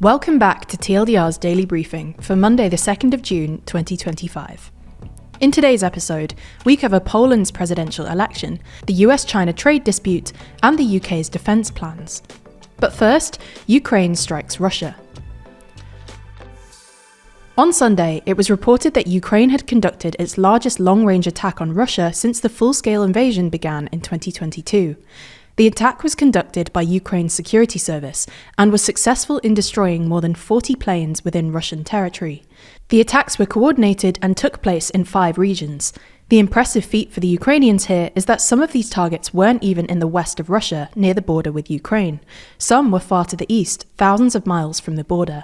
Welcome back to TLDR's daily briefing for Monday the 2nd of June 2025. In today's episode, we cover Poland's presidential election, the US-China trade dispute, and the UK's defence plans. But first, Ukraine strikes Russia. On Sunday, it was reported that Ukraine had conducted its largest long-range attack on Russia since the full-scale invasion began in 2022. The attack was conducted by Ukraine's security service and was successful in destroying more than 40 planes within Russian territory. The attacks were coordinated and took place in 5 regions. The impressive feat for the Ukrainians here is that some of these targets weren't even in the west of Russia, near the border with Ukraine. Some were far to the east, thousands of miles from the border.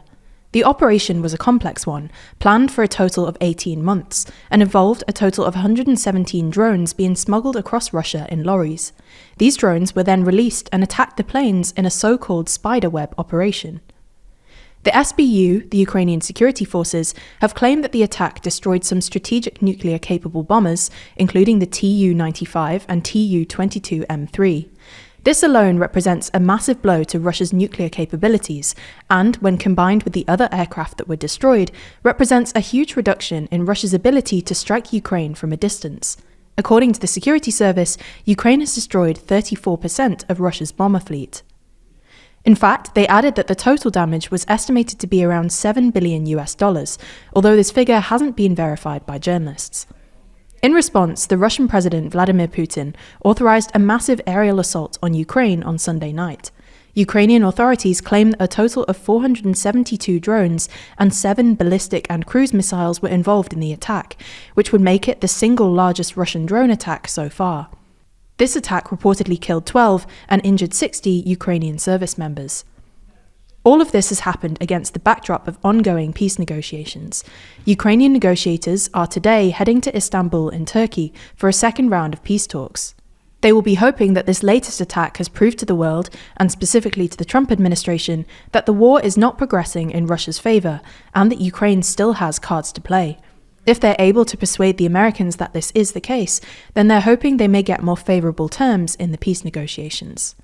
The operation was a complex one, planned for a total of 18 months, and involved a total of 117 drones being smuggled across Russia in lorries. These drones were then released and attacked the planes in a so-called spiderweb operation. The SBU, the Ukrainian security forces, have claimed that the attack destroyed some strategic nuclear-capable bombers, including the Tu-95 and Tu-22M3. This alone represents a massive blow to Russia's nuclear capabilities and, when combined with the other aircraft that were destroyed, represents a huge reduction in Russia's ability to strike Ukraine from a distance. According to the security service, Ukraine has destroyed 34% of Russia's bomber fleet. In fact, they added that the total damage was estimated to be around $7 billion, although this figure hasn't been verified by journalists. In response, the Russian President Vladimir Putin authorized a massive aerial assault on Ukraine on Sunday night. Ukrainian authorities claim that a total of 472 drones and 7 ballistic and cruise missiles were involved in the attack, which would make it the single largest Russian drone attack so far. This attack reportedly killed 12 and injured 60 Ukrainian service members. All of this has happened against the backdrop of ongoing peace negotiations. Ukrainian negotiators are today heading to Istanbul in Turkey for a second round of peace talks. They will be hoping that this latest attack has proved to the world, and specifically to the Trump administration, that the war is not progressing in Russia's favor and that Ukraine still has cards to play. If they're able to persuade the Americans that this is the case, then they're hoping they may get more favorable terms in the peace negotiations.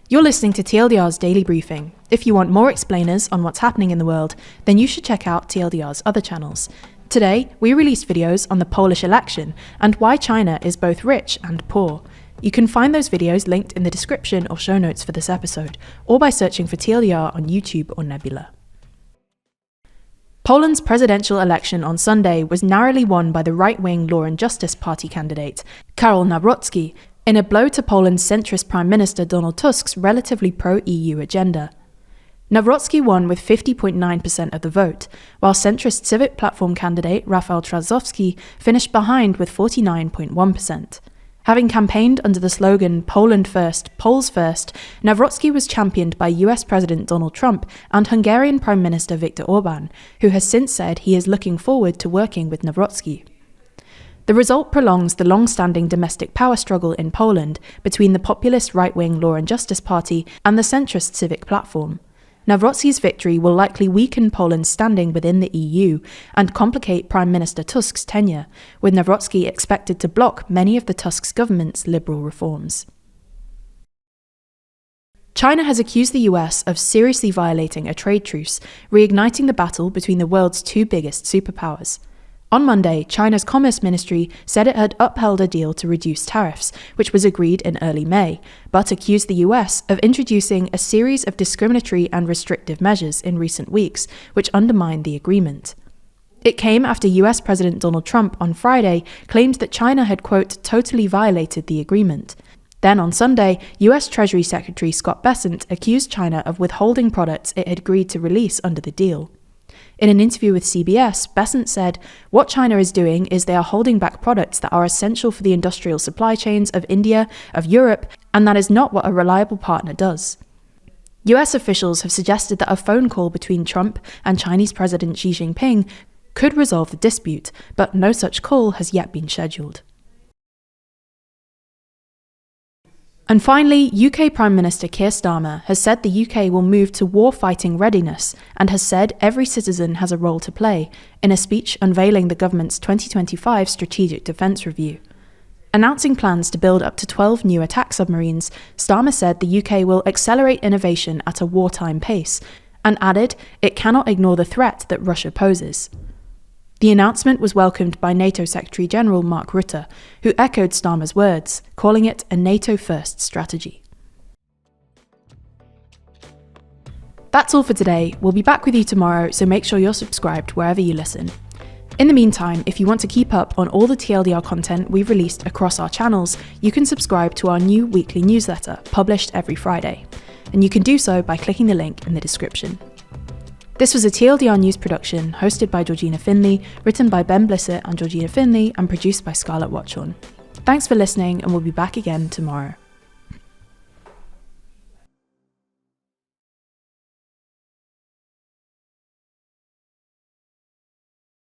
You're listening to TLDR's Daily Briefing. If you want more explainers on what's happening in the world, then you should check out TLDR's other channels. Today, we released videos on the Polish election and why China is both rich and poor. You can find those videos linked in the description or show notes for this episode, or by searching for TLDR on YouTube or Nebula. Poland's presidential election on Sunday was narrowly won by the right-wing Law and Justice Party candidate, Karol Nawrocki, in a blow to Poland's centrist Prime Minister Donald Tusk's relatively pro-EU agenda. Nawrocki won with 50.9% of the vote, while centrist Civic Platform candidate Rafał Trzaskowski finished behind with 49.1%. Having campaigned under the slogan Poland First, Poles First, Nawrocki was championed by US President Donald Trump and Hungarian Prime Minister Viktor Orbán, who has since said he is looking forward to working with Nawrocki. The result prolongs the long-standing domestic power struggle in Poland between the populist right-wing Law and Justice Party and the centrist Civic Platform. Nawrocki's victory will likely weaken Poland's standing within the EU and complicate Prime Minister Tusk's tenure, with Nawrocki expected to block many of the Tusk's government's liberal reforms. China has accused the US of seriously violating a trade truce, reigniting the battle between the world's 2 biggest superpowers. On Monday, China's Commerce Ministry said it had upheld a deal to reduce tariffs, which was agreed in early May, but accused the US of introducing a series of discriminatory and restrictive measures in recent weeks, which undermined the agreement. It came after US President Donald Trump on Friday claimed that China had, quote, totally violated the agreement. Then on Sunday, US Treasury Secretary Scott Bessent accused China of withholding products it had agreed to release under the deal. In an interview with CBS, Bessent said, "What China is doing is they are holding back products that are essential for the industrial supply chains of India, of Europe, and that is not what a reliable partner does." US officials have suggested that a phone call between Trump and Chinese President Xi Jinping could resolve the dispute, but no such call has yet been scheduled. And finally, UK Prime Minister Keir Starmer has said the UK will move to war-fighting readiness and has said every citizen has a role to play in a speech unveiling the government's 2025 Strategic Defence Review. Announcing plans to build up to 12 new attack submarines, Starmer said the UK will accelerate innovation at a wartime pace and added it cannot ignore the threat that Russia poses. The announcement was welcomed by NATO Secretary-General Mark Rutte, who echoed Starmer's words, calling it a NATO-first strategy. That's all for today. We'll be back with you tomorrow, so make sure you're subscribed wherever you listen. In the meantime, if you want to keep up on all the TLDR content we've released across our channels, you can subscribe to our new weekly newsletter, published every Friday. And you can do so by clicking the link in the description. This was a TLDR news production, hosted by Georgina Findlay, written by Ben Blissett and Georgina Findlay, and produced by Scarlett Watchorn. Thanks for listening, and we'll be back again tomorrow.